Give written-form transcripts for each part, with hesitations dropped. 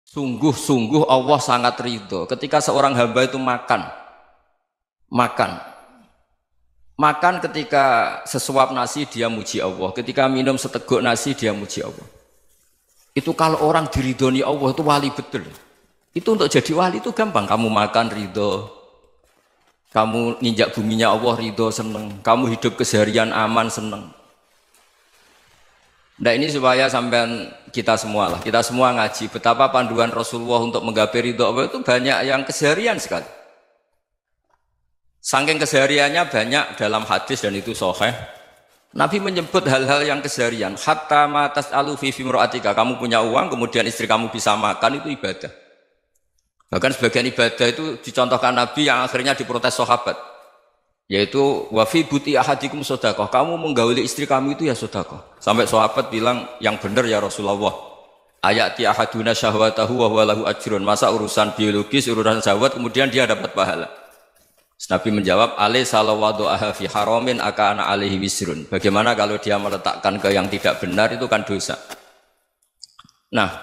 Sungguh-sungguh Allah sangat ridho ketika seorang hamba itu makan makan ketika sesuap nasi dia muji Allah, ketika minum seteguk nasi dia muji Allah. Itu kalau orang diridhoni Allah itu wali betul. Itu untuk jadi wali itu gampang. Kamu makan ridho, kamu nginjak buminya Allah ridho seneng, kamu hidup keseharian aman seneng. Nah ini supaya sampean kita semua ngaji betapa panduan Rasulullah untuk menggapai ridho Allah itu banyak yang keseharian sekali. Saking kesehariannya banyak dalam hadis dan itu sahih. Nabi menyebut hal-hal yang keseharian. Hatta ma tas'alu fi fimra'atika. Kamu punya uang kemudian istri kamu bisa makan itu ibadah. Bahkan sebagian ibadah itu dicontohkan Nabi yang akhirnya diprotes sahabat. Yaitu wa fi buti ahadikum sedekah. Kamu menggauli istri kamu itu ya sedekah. Sampai sahabat bilang yang benar ya Rasulullah. Ayati ahaduna syahwatahu wa huwa lahu ajrun. Masa urusan biologis, urusan syahwat kemudian dia dapat pahala. Nabi menjawab, alaysa lawadu'aha fi haramin akana alaihi wisrun. Bagaimana kalau dia meletakkan ke yang tidak benar itu kan dosa. Nah,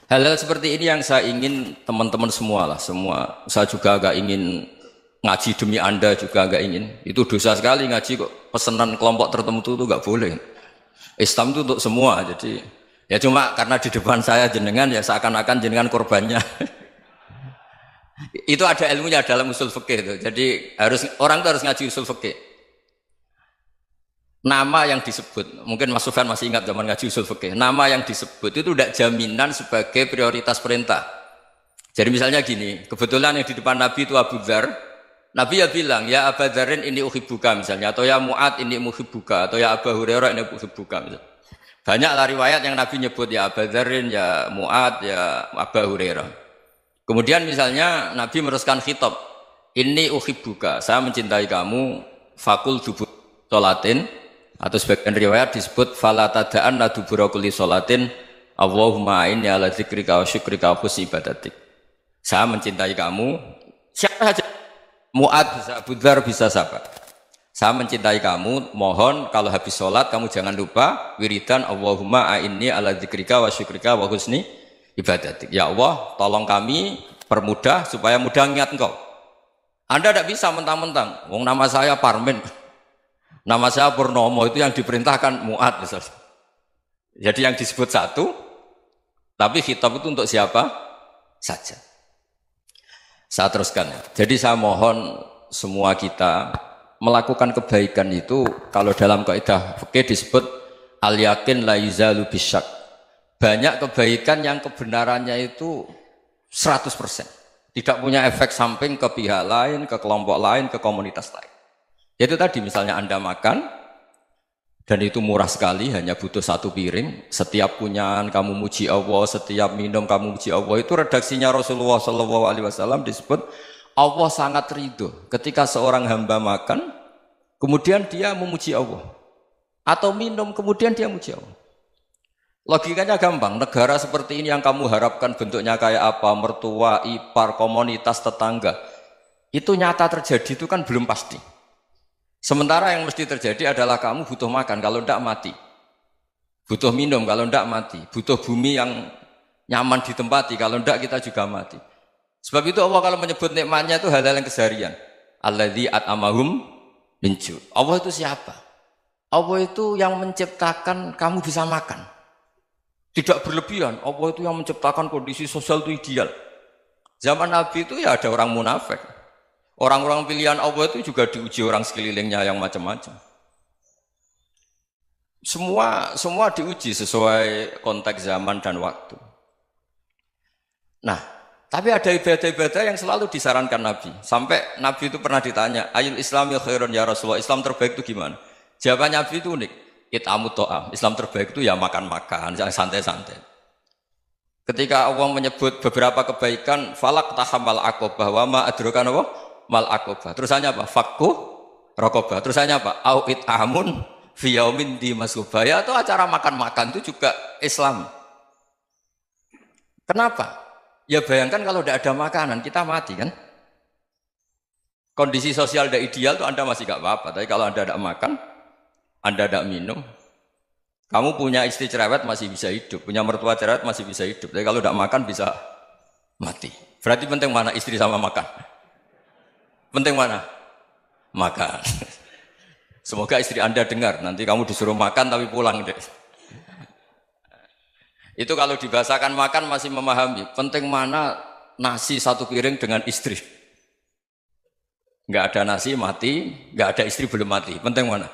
hal-hal seperti ini yang saya ingin teman-teman semua. Saya juga agak ingin ngaji demi Anda juga agak ingin. Itu dosa sekali ngaji kok pesanan kelompok tertentu itu enggak boleh. Islam itu untuk semua. Jadi ya cuma karena di depan saya jenengan ya seakan-akan jenengan korbannya. Itu ada ilmunya dalam usul fikih itu. Jadi orang itu harus ngaji usul fikih. Nama yang disebut, mungkin Mas Sufyan masih ingat zaman ngaji usul fikih. Nama yang disebut itu tidak jaminan sebagai prioritas perintah. Jadi misalnya gini, kebetulan yang di depan Nabi itu Abu Dzar. Nabi ya bilang, ya Abu Dzarin ini uhibbuka misalnya, atau ya Mu'ad ini uhibbuka, atau ya Abu Hurairah ini uhibbuka misalnya. Banyaklah riwayat yang Nabi nyebut ya Abu Dzarin, ya Mu'ad, ya Abu Hurairah. Kemudian misalnya Nabi meneruskan khitab, ini uhibbuka, saya mencintai kamu, fakul dubur sholatin, atau sebagian riwayat disebut fala tada'an la dubura kulli sholatin, Allahumma inni ala dzikrika wa syukrika wa husni ibadatik. Saya mencintai kamu, siapa saja, Mu'ad bisa, Abu Dzar bisa siapa. Saya mencintai kamu, mohon kalau habis sholat kamu jangan lupa wiridan Allahumma inni ala dzikrika wa syukrika wa husni ibadatik. Ya Allah, tolong kami permudah supaya mudah ingat engkau. Anda tidak bisa mentang-mentang, wong nama saya Parmin, nama saya Purnomo, itu yang diperintahkan Mu'ad misalnya. Jadi yang disebut satu, tapi khitab itu untuk siapa saja. Saya teruskan ya. Jadi saya mohon semua kita melakukan kebaikan itu, kalau dalam kaidah fikih disebut al-yakin la yuzalu bisyak. Banyak kebaikan yang kebenarannya itu 100%. Tidak punya efek samping ke pihak lain, ke kelompok lain, ke komunitas lain. Itu tadi misalnya Anda makan, dan itu murah sekali, hanya butuh satu piring. Setiap punyaan kamu muji Allah, setiap minum kamu muji Allah. Itu redaksinya Rasulullah SAW disebut, Allah sangat ridho ketika seorang hamba makan, kemudian dia memuji Allah. Atau minum, kemudian dia muji Allah. Logikanya gampang, negara seperti ini yang kamu harapkan bentuknya kayak apa, mertua, ipar, komunitas, tetangga, itu nyata terjadi itu kan belum pasti. Sementara yang mesti terjadi adalah kamu butuh makan, kalau tidak mati. Butuh minum, kalau tidak mati. Butuh bumi yang nyaman ditempati, kalau tidak kita juga mati. Sebab itu Allah kalau menyebut nikmatnya itu hal-hal yang keseharian. Alladzi at'amahum min ju'. Allah itu siapa? Allah itu yang menciptakan kamu bisa makan. Tidak berlebihan, Allah itu yang menciptakan kondisi sosial itu ideal. Zaman Nabi itu ya ada orang munafik. Orang-orang pilihan Allah itu juga diuji orang sekelilingnya yang macam-macam. Semua diuji sesuai konteks zaman dan waktu. Nah, tapi ada ibadah-ibadah yang selalu disarankan Nabi. Sampai Nabi itu pernah ditanya, ayul Islam ya khairun ya Rasulullah, Islam terbaik itu gimana? Jawaban Nabi itu unik. It'amut to'am. Islam terbaik itu ya makan-makan, santai-santai. Ketika Allah menyebut beberapa kebaikan, falak tahamal akobah, wa ma adrokan apa? Mal akobah. Terusannya apa? Fakku rokobah. Terusannya apa? Au it'amun fiyaumin di masubaya. Atau acara makan-makan itu juga Islam. Kenapa? Ya bayangkan kalau tidak ada makanan, kita mati kan? Kondisi sosial tidak ideal itu Anda masih gak apa-apa. Tapi kalau Anda tidak makan, Anda tidak minum, Kamu punya istri cerewet masih bisa hidup, punya mertua cerewet masih bisa hidup. Tapi kalau tidak makan bisa mati. Berarti penting mana istri sama makan? Penting mana? Makan. Semoga istri Anda dengar, nanti kamu disuruh makan tapi pulang deh. Itu kalau dibahasakan makan masih memahami. Penting mana nasi satu piring dengan istri. Nggak ada nasi mati, nggak ada istri belum mati. Penting mana?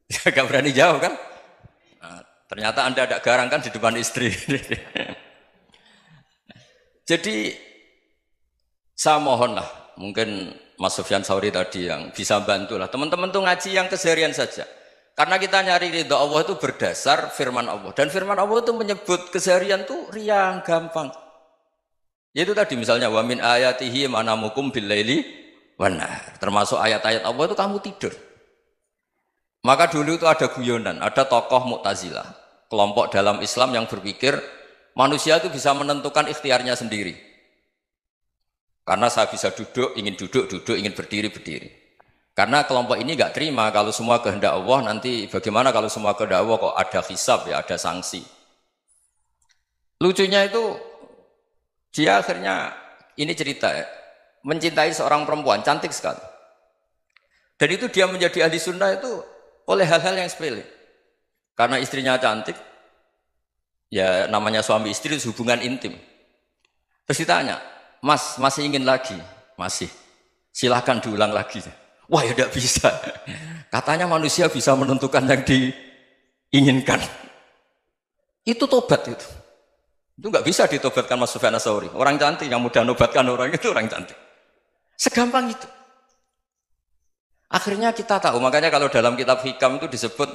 Gak berani jawab kan? Nah, ternyata Anda ada garang kan di depan istri. Jadi saya mohonlah, mungkin Mas Sufyan Sauri tadi yang bisa bantulah. Teman-teman tuh ngaji yang keseharian saja. Karena kita nyari ridha Allah itu berdasar firman Allah. Dan firman Allah itu menyebut keseharian tuh riang, gampang. Yaitu tadi misalnya wa min ayatihi manamukum billaili wan nahar. Termasuk ayat-ayat Allah itu kamu tidur. Maka dulu itu ada guyonan, ada tokoh Mu'tazilah, kelompok dalam Islam yang berpikir manusia itu bisa menentukan ikhtiarnya sendiri. Karena saya bisa duduk, ingin berdiri, berdiri. Karena kelompok ini nggak terima kalau semua kehendak Allah, nanti bagaimana kalau semua kehendak Allah kok ada hisab ya, ada sanksi. Lucunya itu dia akhirnya ini cerita ya, mencintai seorang perempuan cantik sekali. Dan itu dia menjadi ahli sunnah itu oleh hal-hal yang sepele. Karena istrinya cantik, ya namanya suami istri itu hubungan intim. Terus ditanya, Mas masih ingin lagi? Masih. Silahkan diulang lagi. Wah ya tidak bisa. Katanya manusia bisa menentukan yang diinginkan. Itu tobat itu. Itu nggak bisa ditobatkan Mas Sufyan Ats-Tsauri. Orang cantik yang mudah nobatkan orang itu orang cantik. Segampang itu. Akhirnya kita tahu, makanya kalau dalam kitab Hikam itu disebut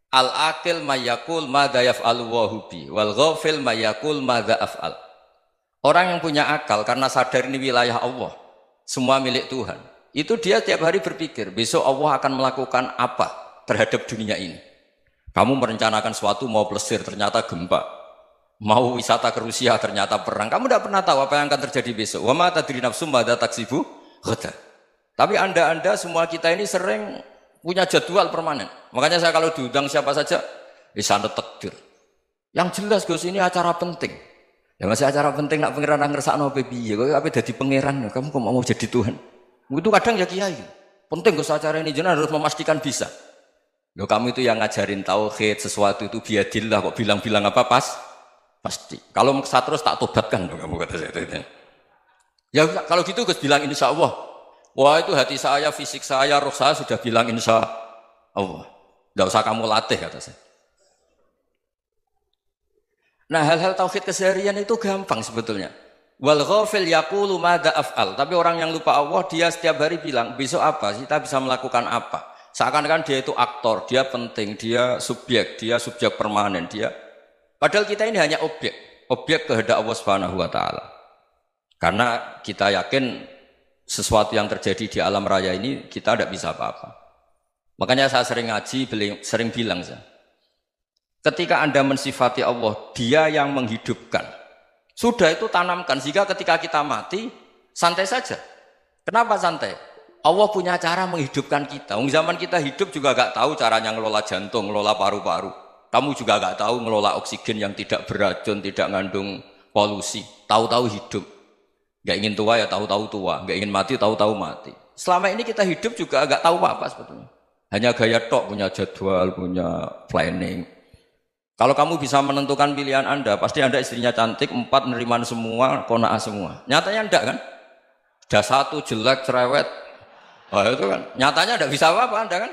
al-aqil mayyakul madza yaf'alu wa hubi wal ghafil mayyakul madza af'al. Orang yang punya akal karena sadar ini wilayah Allah, semua milik Tuhan. Itu dia tiap hari berpikir, besok Allah akan melakukan apa terhadap dunia ini. Kamu merencanakan sesuatu mau plesir, ternyata gempa. Mau wisata ke Rusia, ternyata perang. Kamu tidak pernah tahu apa yang akan terjadi besok. Wa ma tadri nafsum madza taksibu ghadan. Tapi anda semua kita ini sering punya jadwal permanen. Makanya saya kalau diundang siapa saja, sana takdir. Yang jelas Gus ini acara penting. Ya masih acara penting nak pangeran ngersakno piye? Kok ape dadi pangeran? Kamu kok mau jadi Tuhan? Itu kadang ya kiai. Penting Gus acara ini jenengan harus memastikan bisa. Loh kamu itu yang ngajarin tauhid, sesuatu itu biadillah kok bilang-bilang apa pasti. Kalau saya terus tak tobatkan loh kamu kata saya. Ya kalau gitu Gus bilang insya Allah. Wah itu hati saya, fisik saya, roh saya sudah bilang insya Allah. Tidak usah kamu latih kata saya. Nah hal-hal tauhid keseharian itu gampang sebetulnya. Wal ghafil yaqulu madza af'al. Tapi orang yang lupa Allah dia setiap hari bilang besok apa? Kita bisa melakukan apa? Seakan-akan dia itu aktor, dia penting, dia subjek permanen, dia. Padahal kita ini hanya objek kehendak Allah Subhanahu wa taala. Karena kita yakin sesuatu yang terjadi di alam raya ini kita tidak bisa apa-apa. Makanya saya sering ngaji, sering bilang saya, ketika Anda mensifati Allah, dia yang menghidupkan. Sudah itu tanamkan, sehingga ketika kita mati, santai saja. Kenapa santai? Allah punya cara menghidupkan kita. Zaman kita hidup juga gak tahu caranya ngelola jantung, ngelola paru-paru. Kamu juga gak tahu ngelola oksigen yang tidak beracun, tidak mengandung polusi. Tahu-tahu hidup. Gak ingin tua ya tahu-tahu tua, gak ingin mati tahu-tahu mati. Selama ini kita hidup juga gak tahu apa sebetulnya. Hanya gaya tok, punya jadwal, punya planning. Kalau kamu bisa menentukan pilihan Anda, pasti Anda istrinya cantik, 4 neriman semua, kona'ah semua. Nyatanya enggak kan? Sudah 1 jelek, cerewet. Oh itu kan, nyatanya enggak bisa apa-apa Anda kan?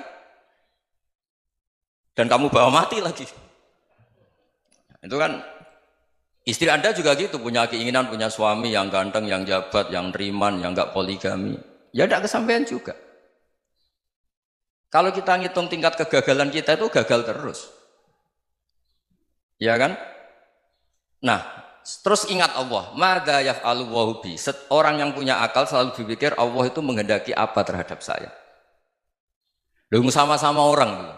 Dan kamu bawa mati lagi. Itu kan, istri Anda juga gitu, punya keinginan, punya suami yang ganteng, yang jabat, yang neriman, yang enggak poligami. Ya enggak kesampaian juga. Kalau kita ngitung tingkat kegagalan kita itu gagal terus. Ya kan? Nah, terus ingat Allah, madza yaf'alu wa hubi. Orang yang punya akal selalu berpikir Allah itu menghendaki apa terhadap saya. Lalu sama-sama orang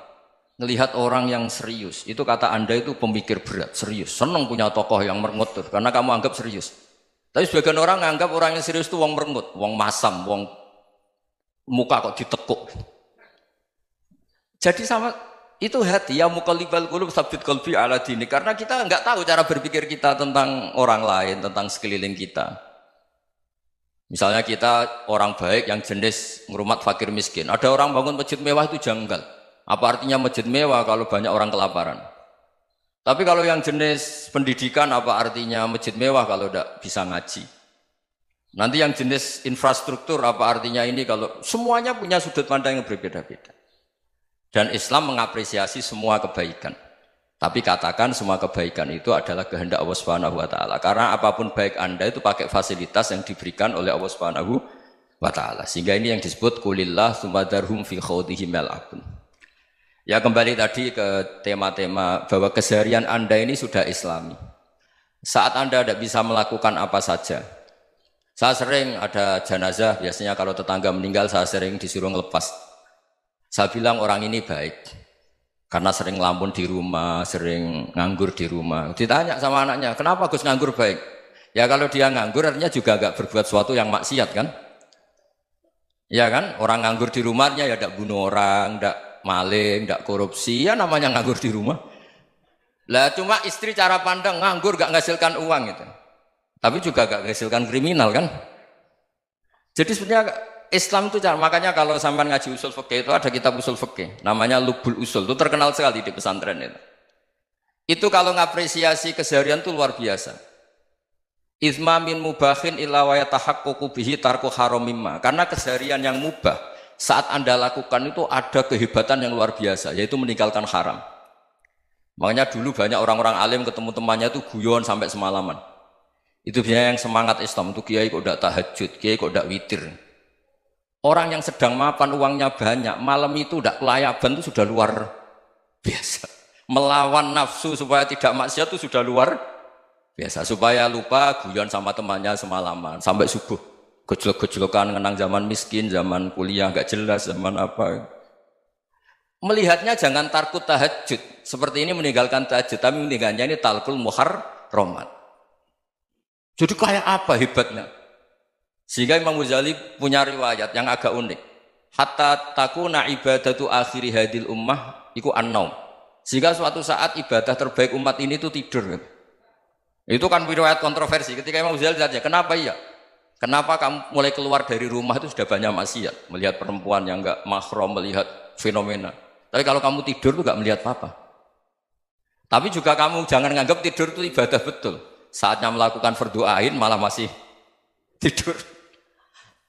ngelihat orang yang serius, itu kata Anda itu pemikir berat, serius. Senang punya tokoh yang merengut tuh, karena kamu anggap serius. Tapi sebagian orang nganggap orang yang serius itu wong merengut, wong masam, wong muka kok ditekuk. Jadi sama Itu hati, ya muqallibal qulub tsabbit qalbi ala dinik. Karena kita nggak tahu cara berpikir kita tentang orang lain, tentang sekeliling kita. Misalnya kita orang baik yang jenis ngurmat fakir miskin. Ada orang bangun masjid mewah itu janggal. Apa artinya masjid mewah kalau banyak orang kelaparan? Tapi kalau yang jenis pendidikan, apa artinya masjid mewah kalau tidak bisa ngaji? Nanti yang jenis infrastruktur, apa artinya ini kalau semuanya punya sudut pandang yang berbeda-beda. Dan Islam mengapresiasi semua kebaikan. Tapi katakan semua kebaikan itu adalah kehendak Allah Subhanahu wa taala. Karena apapun baik Anda itu pakai fasilitas yang diberikan oleh Allah Subhanahu wa taala. Sehingga ini yang disebut qulillah tsumadarhum fi khawdihim yal'abun. Ya kembali tadi ke tema-tema bahwa keseharian Anda ini sudah Islami. Saat Anda tidak bisa melakukan apa saja. Saya sering ada jenazah, biasanya kalau tetangga meninggal saya sering disuruh ngelepas. Saya bilang orang ini baik karena sering ngelamun di rumah, sering nganggur di rumah. Ditanya sama anaknya, kenapa Gus nganggur baik? Ya kalau dia nganggur artinya juga agak berbuat sesuatu yang maksiat kan? Ya kan? Orang nganggur di rumahnya ya tidak bunuh orang, tidak maling, tidak korupsi, ya namanya nganggur di rumah. Lah cuma istri cara pandang nganggur gak menghasilkan uang itu. Tapi juga gak menghasilkan kriminal kan? Jadi sebenarnya Islam itu makanya kalau sampai ngaji usul fikih itu ada kitab usul fikih namanya Lubul Usul, itu terkenal sekali di pesantren itu. Itu kalau ngapresiasi keseharian itu luar biasa. Izma min mubahin illa wa yatahaqqaqu bihi tarku haramimma. Karena keseharian yang mubah saat Anda lakukan itu ada kehebatan yang luar biasa, yaitu meninggalkan haram. Makanya dulu banyak orang-orang alim ketemu temannya itu guyon sampai semalaman. Itu biasanya yang semangat Islam itu kiai kok tidak tahajud, kiai kok tidak witir. Orang yang sedang mapan uangnya banyak, malam itu udah kelayaban itu sudah luar biasa. Melawan nafsu supaya tidak maksiat itu sudah luar biasa. Supaya lupa guyon sama temannya semalaman sampai subuh. Gejlok-gejlokan ngenang zaman miskin, zaman kuliah gak jelas, zaman apa. Melihatnya jangan tarkut tahajud. Seperti ini meninggalkan tahajud, tapi meninggalkannya ini talkul muharramat. Jadi kayak apa hebatnya? Sehingga Imam Ghazali punya riwayat yang agak unik. Hatta takuna ibadatu akhiri hadil ummah iku an-naum. Sehingga suatu saat ibadah terbaik umat ini itu tidur. Itu kan riwayat kontroversi. Ketika Imam Ghazali tanya, kenapa iya? Kenapa kamu mulai keluar dari rumah itu sudah banyak maksiat? Melihat perempuan yang enggak mahram, melihat fenomena. Tapi kalau kamu tidur itu enggak melihat apa-apa. Tapi juga kamu jangan nganggap tidur itu ibadah betul. Saatnya melakukan fardu ain malah masih tidur.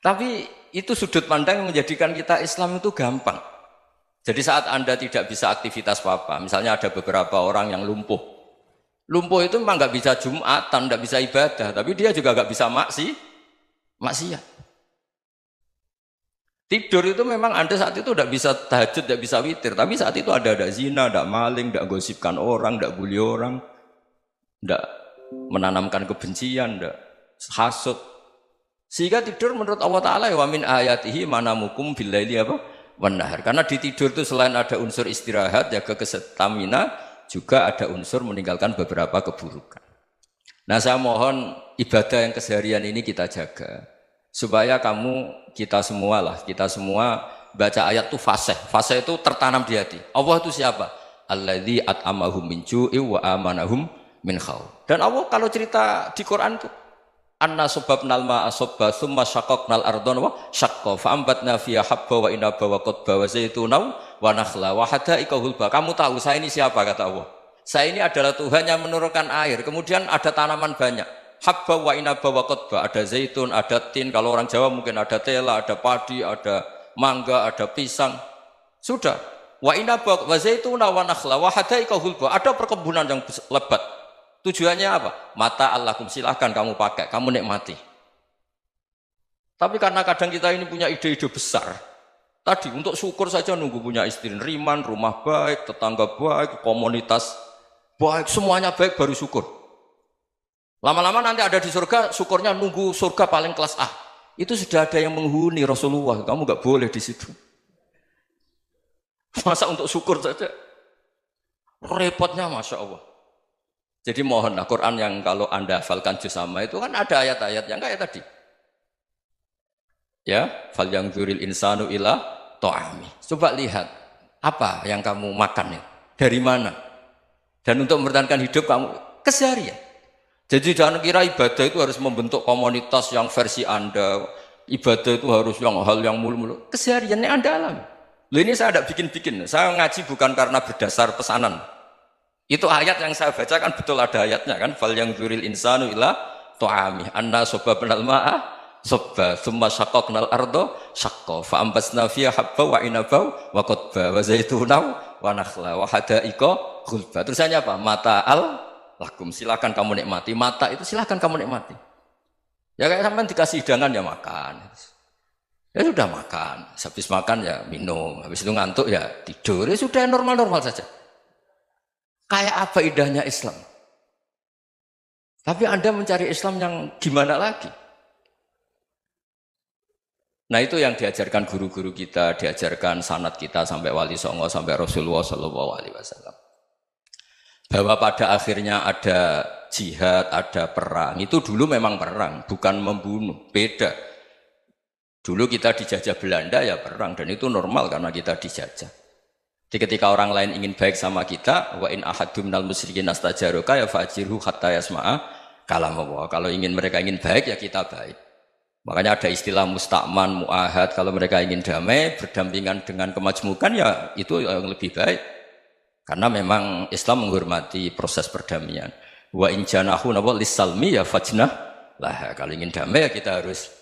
Tapi itu sudut pandang yang menjadikan kita Islam itu gampang. Jadi saat Anda tidak bisa aktivitas apa-apa, misalnya ada beberapa orang yang lumpuh. Lumpuh itu memang nggak bisa Jumatan, nggak bisa ibadah, tapi dia juga nggak bisa maksiat. Tidur itu memang Anda saat itu tidak bisa tahajud, tidak bisa witir, tapi saat itu ada zina, ada maling, tidak gosipkan orang, tidak bully orang, tidak menanamkan kebencian, tidak hasud. Sehingga tidur menurut Allah Ta'ala wa min ayatihi manamukum billaili apa? Wan-nahar. Karena di tidur itu selain ada unsur istirahat, jaga kestamina, juga ada unsur meninggalkan beberapa keburukan. Nah saya mohon ibadah yang keseharian ini kita jaga. Supaya kita semua baca ayat itu fasih. Fasih itu tertanam di hati. Allah itu siapa? Alladzi at'amahum min ju'i wa amanahum min khawf. Dan Allah kalau cerita di Quran itu anna subabnal ma'a subba thumma syaqaqnal ardhan wa syaqqa fa ambatna fiha habba wa inaba wa qadba wa zaituna wa nakhla wa hadaika hulba. Kamu tahu saya ini siapa kata Allah? Saya ini adalah Tuhan yang menurunkan air, kemudian ada tanaman banyak. Habba wa inaba wa qadba, ada zaitun, ada tin, kalau orang Jawa mungkin ada tela, ada padi, ada mangga, ada pisang. Sudah. Wa inaba wa zaituna wa nakhla wa hadaika hulba. Ada perkebunan yang lebat. Tujuannya apa? Mata Allahkum, silahkan kamu pakai, kamu nikmati. Tapi karena kadang kita ini punya ide-ide besar. Tadi untuk syukur saja nunggu punya istri riman, rumah baik, tetangga baik, komunitas baik, semuanya baik baru syukur. Lama-lama nanti ada di surga, syukurnya nunggu surga paling kelas A. Itu sudah ada yang menghuni Rasulullah, kamu nggak boleh di situ. Masa untuk syukur saja? Repotnya Masya Allah. Jadi mohonlah Quran yang kalau Anda hafalkan juz amma itu kan ada ayat-ayat yang kayak tadi. Ya, fal yang dzuril insanu ila ta'ami. Coba lihat Apa yang kamu makan ya? Dari mana? Dan untuk mempertahankan hidup kamu keseharian. Jadi jangan kira ibadah itu harus membentuk komunitas yang versi Anda. Ibadah itu harus yang hal yang mulu-mulu. Kesehariannya Anda alami. Loh ini saya tidak bikin-bikin. Saya ngaji bukan karena berdasar pesanan. Itu ayat yang saya baca kan betul ada ayatnya kan. Fal yang dzuril insanu ila tu'ami. Anna soba benal ma'ah soba. Thumma syaqaqnal ardo syaqqa. Fa'ambasna fiya habba wa inabau wa qodba. Wa zaitunau wa nakhla wa hadaika ghulba. Terusannya apa? Mata'al lakum, silakan kamu nikmati. Mata itu silakan kamu nikmati. Ya kayak sampean dikasih hidangan ya makan. Ya sudah makan. Habis makan ya minum. Habis itu ngantuk ya tidur. Ya sudah normal-normal saja. Kayak apa indahnya Islam. Tapi Anda mencari Islam yang gimana lagi? Nah itu yang diajarkan guru-guru kita, diajarkan sanad kita sampai Wali Songo, sampai Rasulullah SAW. Bahwa pada akhirnya ada jihad, ada perang. Itu dulu memang perang, bukan membunuh. Beda. Dulu kita dijajah Belanda ya perang, dan itu normal karena kita dijajah. Jadi ketika orang lain ingin baik sama kita, wa in ahadum minal musyrikin astajaruka ya fajirhu hatta yasma'a kalam Allah. Kalau mereka ingin baik ya kita baik. Makanya ada istilah musta'man, mu'ahad. Kalau mereka ingin damai, berdampingan dengan kemajmukan ya itu yang lebih baik. Karena memang Islam menghormati proses perdamaian. Wa in janahu lis-salmi ya fajnah lah. Kalau ingin damai ya kita harus